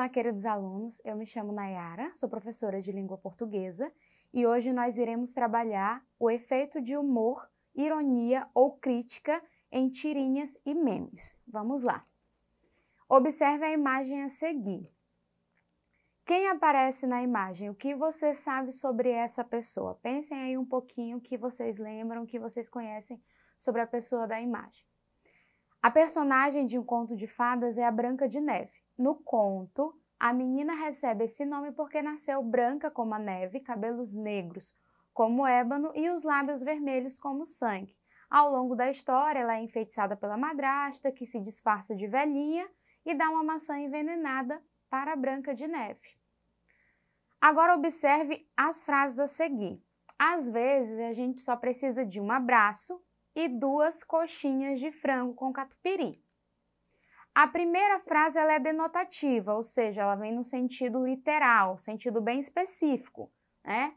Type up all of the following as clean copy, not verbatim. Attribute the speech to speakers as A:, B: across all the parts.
A: Olá, queridos alunos, eu me chamo Nayara, sou professora de língua portuguesa e hoje nós iremos trabalhar o efeito de humor, ironia ou crítica em tirinhas e memes. Vamos lá. Observe a imagem a seguir. Quem aparece na imagem? O que você sabe sobre essa pessoa? Pensem aí um pouquinho o que vocês lembram, o que vocês conhecem sobre a pessoa da imagem. A personagem de um conto de fadas é a Branca de Neve. No conto, a menina recebe esse nome porque nasceu branca como a neve, cabelos negros como o ébano e os lábios vermelhos como sangue. Ao longo da história, ela é enfeitiçada pela madrasta, que se disfarça de velhinha e dá uma maçã envenenada para a Branca de Neve. Agora observe as frases a seguir. Às vezes, a gente só precisa de um abraço e 2 coxinhas de frango com catupiry. A primeira frase ela é denotativa, ou seja, ela vem no sentido literal, sentido bem específico, né?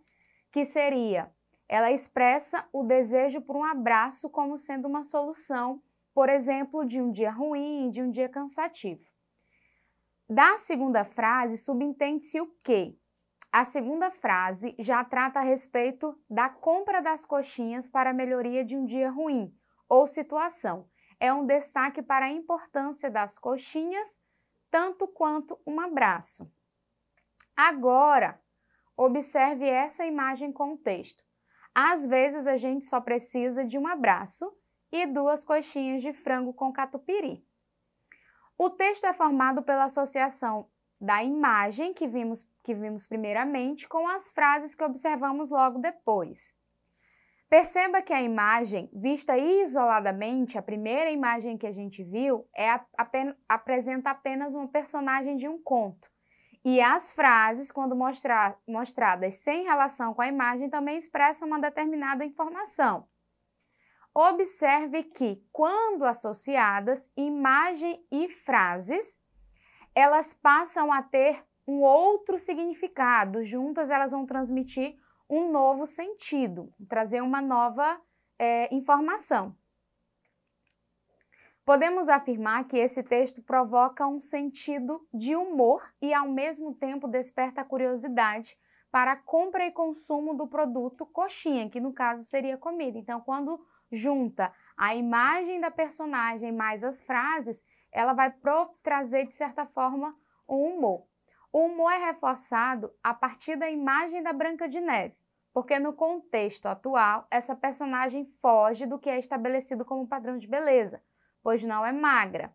A: Que seria, ela expressa o desejo por um abraço como sendo uma solução, por exemplo, de um dia ruim, de um dia cansativo. Da segunda frase, subentende-se o quê? A segunda frase já trata a respeito da compra das coxinhas para a melhoria de um dia ruim ou situação. É um destaque para a importância das coxinhas, tanto quanto um abraço. Agora, observe essa imagem com o texto. Às vezes, a gente só precisa de um abraço e 2 coxinhas de frango com catupiry. O texto é formado pela associação da imagem que vimos primeiramente com as frases que observamos logo depois. Perceba que a imagem, vista isoladamente, a primeira imagem que a gente viu, apresenta apenas uma personagem de um conto. E as frases, quando mostradas sem relação com a imagem, também expressam uma determinada informação. Observe que, quando associadas, imagem e frases, elas passam a ter um outro significado. Juntas, elas vão transmitir um novo sentido, trazer uma nova informação. Podemos afirmar que esse texto provoca um sentido de humor e, ao mesmo tempo, desperta a curiosidade para a compra e consumo do produto coxinha, que no caso seria comida. Então, quando junta a imagem da personagem mais as frases, ela vai trazer, de certa forma, um humor. O humor é reforçado a partir da imagem da Branca de Neve, porque no contexto atual, essa personagem foge do que é estabelecido como padrão de beleza, pois não é magra.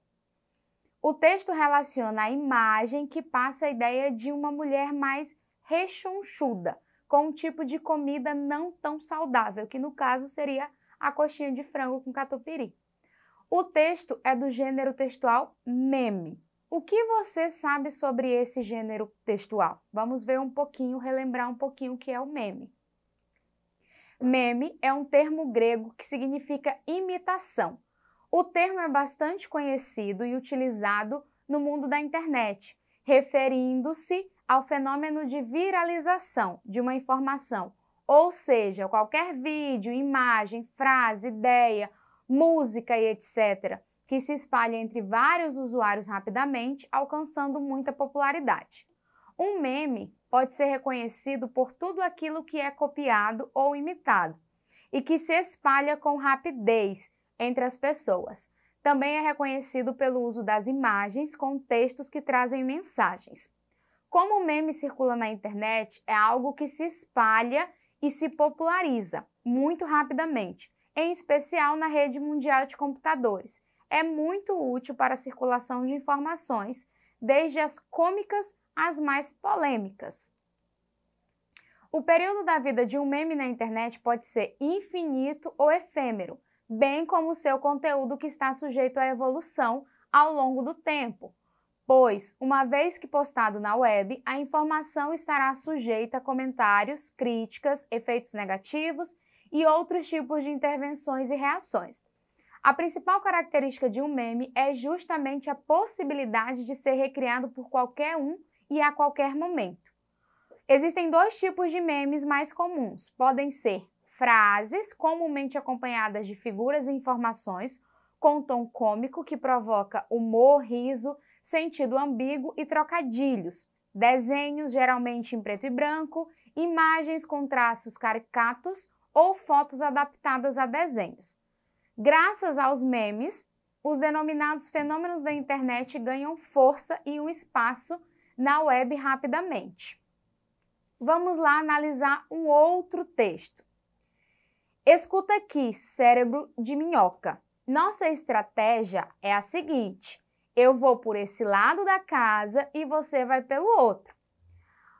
A: O texto relaciona a imagem que passa a ideia de uma mulher mais rechonchuda, com um tipo de comida não tão saudável, que no caso seria a coxinha de frango com catupiry. O texto é do gênero textual meme. O que você sabe sobre esse gênero textual? Vamos ver um pouquinho, relembrar um pouquinho o que é o meme. Meme é um termo grego que significa imitação. O termo é bastante conhecido e utilizado no mundo da internet, referindo-se ao fenômeno de viralização de uma informação, ou seja, qualquer vídeo, imagem, frase, ideia, música e etc., que se espalha entre vários usuários rapidamente, alcançando muita popularidade. Um meme pode ser reconhecido por tudo aquilo que é copiado ou imitado e que se espalha com rapidez entre as pessoas. Também é reconhecido pelo uso das imagens com textos que trazem mensagens. Como o meme circula na internet, é algo que se espalha e se populariza muito rapidamente, em especial na rede mundial de computadores. É muito útil para a circulação de informações, desde as cômicas às mais polêmicas. O período da vida de um meme na internet pode ser infinito ou efêmero, bem como o seu conteúdo que está sujeito à evolução ao longo do tempo, pois, uma vez que postado na web, a informação estará sujeita a comentários, críticas, efeitos negativos e outros tipos de intervenções e reações. A principal característica de um meme é justamente a possibilidade de ser recriado por qualquer um e a qualquer momento. Existem 2 tipos de memes mais comuns. Podem ser frases, comumente acompanhadas de figuras e informações, com tom cômico que provoca humor, riso, sentido ambíguo e trocadilhos, desenhos geralmente em preto e branco, imagens com traços caricatos ou fotos adaptadas a desenhos. Graças aos memes, os denominados fenômenos da internet ganham força e um espaço na web rapidamente. Vamos lá analisar um outro texto. Escuta aqui, cérebro de minhoca. Nossa estratégia é a seguinte: eu vou por esse lado da casa e você vai pelo outro.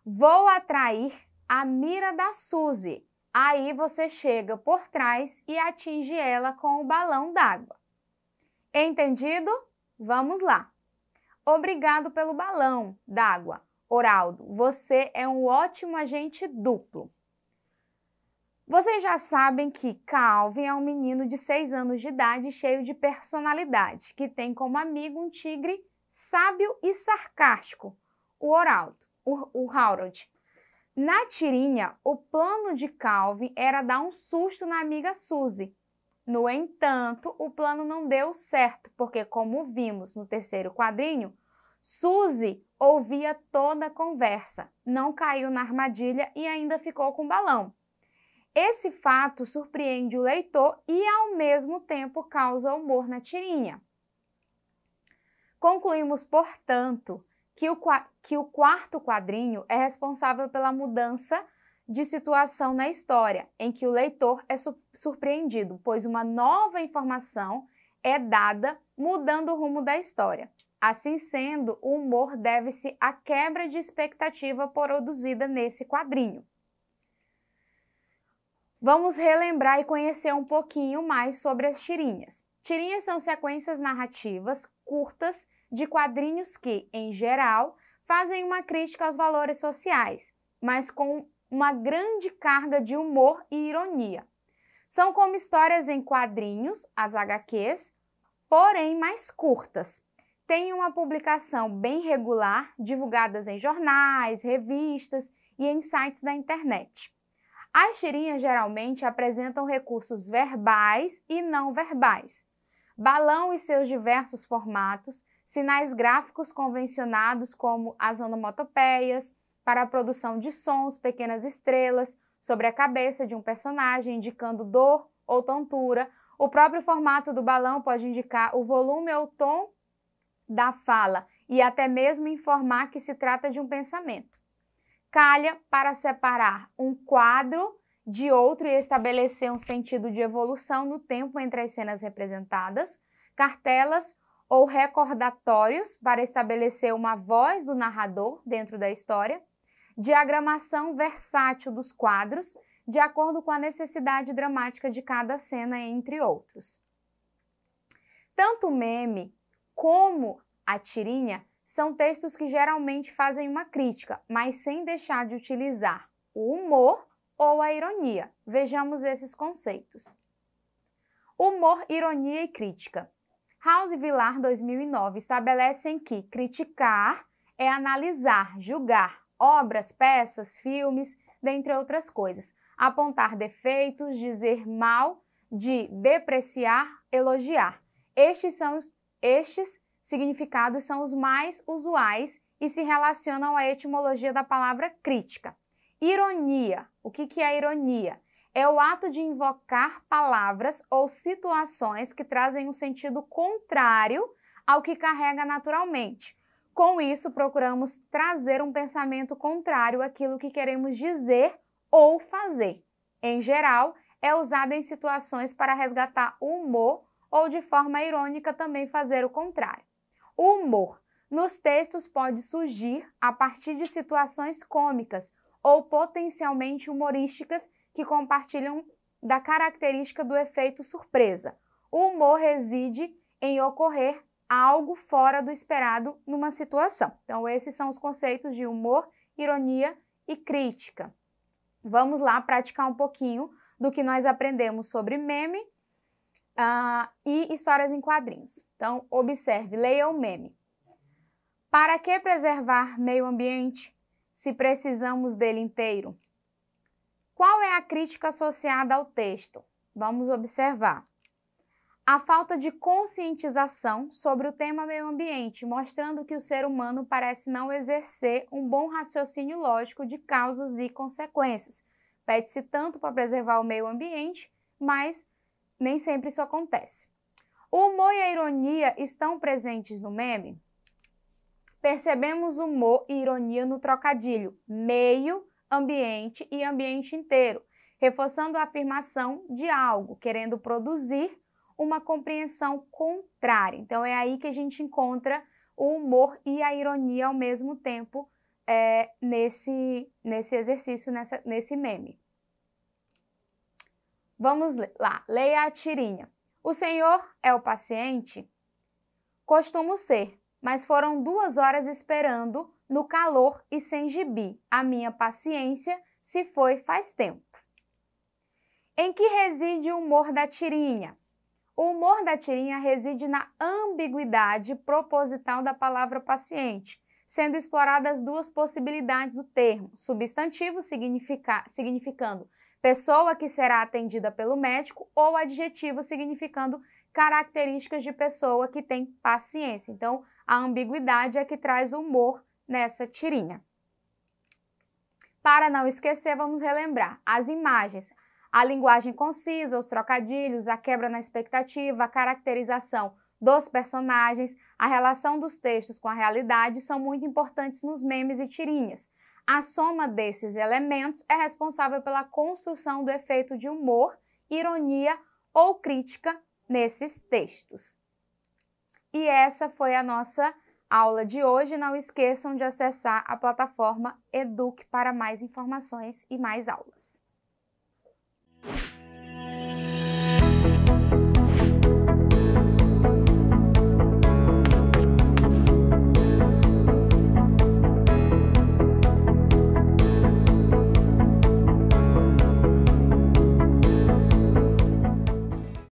A: Vou atrair a mira da Suzy. Aí você chega por trás e atinge ela com o balão d'água. Entendido? Vamos lá. Obrigado pelo balão d'água, Oraldo. Você é um ótimo agente duplo. Vocês já sabem que Calvin é um menino de 6 anos de idade cheio de personalidade, que tem como amigo um tigre sábio e sarcástico, o Harold. Na tirinha, o plano de Calvin era dar um susto na amiga Suzy. No entanto, o plano não deu certo, porque, como vimos no terceiro quadrinho, Suzy ouvia toda a conversa, não caiu na armadilha e ainda ficou com o balão. Esse fato surpreende o leitor e, ao mesmo tempo, causa humor na tirinha. Concluímos, portanto, que o quarto quadrinho é responsável pela mudança de situação na história, em que o leitor é surpreendido, pois uma nova informação é dada, mudando o rumo da história. Assim sendo, o humor deve-se à quebra de expectativa produzida nesse quadrinho. Vamos relembrar e conhecer um pouquinho mais sobre as tirinhas. Tirinhas são sequências narrativas curtas de quadrinhos que, em geral, fazem uma crítica aos valores sociais, mas com uma grande carga de humor e ironia. São como histórias em quadrinhos, as HQs, porém mais curtas. Têm uma publicação bem regular, divulgadas em jornais, revistas e em sites da internet. As tirinhas geralmente apresentam recursos verbais e não verbais. Balão e seus diversos formatos, sinais gráficos convencionados como as onomatopeias, para a produção de sons, pequenas estrelas, sobre a cabeça de um personagem, indicando dor ou tontura. O próprio formato do balão pode indicar o volume ou tom da fala e até mesmo informar que se trata de um pensamento. Calha para separar um quadro de outro e estabelecer um sentido de evolução no tempo entre as cenas representadas. Cartelas ou recordatórios para estabelecer uma voz do narrador dentro da história. Diagramação versátil dos quadros, de acordo com a necessidade dramática de cada cena, entre outros. Tanto o meme como a tirinha são textos que geralmente fazem uma crítica, mas sem deixar de utilizar o humor ou a ironia. Vejamos esses conceitos. Humor, ironia e crítica. House e Villar, 2009, estabelecem que criticar é analisar, julgar obras, peças, filmes, dentre outras coisas. Apontar defeitos, dizer mal, de depreciar, elogiar. Estes significados são os mais usuais e se relacionam à etimologia da palavra crítica. Ironia. O que é ironia? É o ato de invocar palavras ou situações que trazem um sentido contrário ao que carrega naturalmente. Com isso, procuramos trazer um pensamento contrário àquilo que queremos dizer ou fazer. Em geral, é usada em situações para resgatar o humor ou, de forma irônica, também fazer o contrário. O humor nos textos pode surgir a partir de situações cômicas ou potencialmente humorísticas que compartilham da característica do efeito surpresa. O humor reside em ocorrer algo fora do esperado numa situação. Então, esses são os conceitos de humor, ironia e crítica. Vamos lá praticar um pouquinho do que nós aprendemos sobre meme e histórias em quadrinhos. Então, observe, leia o meme. Para que preservar meio ambiente se precisamos dele inteiro? Qual é a crítica associada ao texto? Vamos observar. A falta de conscientização sobre o tema meio ambiente, mostrando que o ser humano parece não exercer um bom raciocínio lógico de causas e consequências. Pede-se tanto para preservar o meio ambiente, mas nem sempre isso acontece. O humor e a ironia estão presentes no meme? Percebemos humor e ironia no trocadilho meio, ambiente e ambiente inteiro, reforçando a afirmação de algo, querendo produzir uma compreensão contrária. Então, é aí que a gente encontra o humor e a ironia ao mesmo tempo nesse exercício, nesse meme. Vamos lá, leia a tirinha. O senhor é o paciente? Costumo ser, mas foram 2 horas esperando no calor e sem gibi. A minha paciência se foi faz tempo. Em que reside o humor da tirinha? O humor da tirinha reside na ambiguidade proposital da palavra paciente, sendo exploradas 2 possibilidades do termo, substantivo significando pessoa que será atendida pelo médico ou adjetivo significando características de pessoa que tem paciência. Então, a ambiguidade é que traz o humor nessa tirinha. Para não esquecer, vamos relembrar as imagens. A linguagem concisa, os trocadilhos, a quebra na expectativa, a caracterização dos personagens, a relação dos textos com a realidade são muito importantes nos memes e tirinhas. A soma desses elementos é responsável pela construção do efeito de humor, ironia ou crítica nesses textos. E essa foi a nossa aula de hoje. Não esqueçam de acessar a plataforma Eduque para mais informações e mais aulas.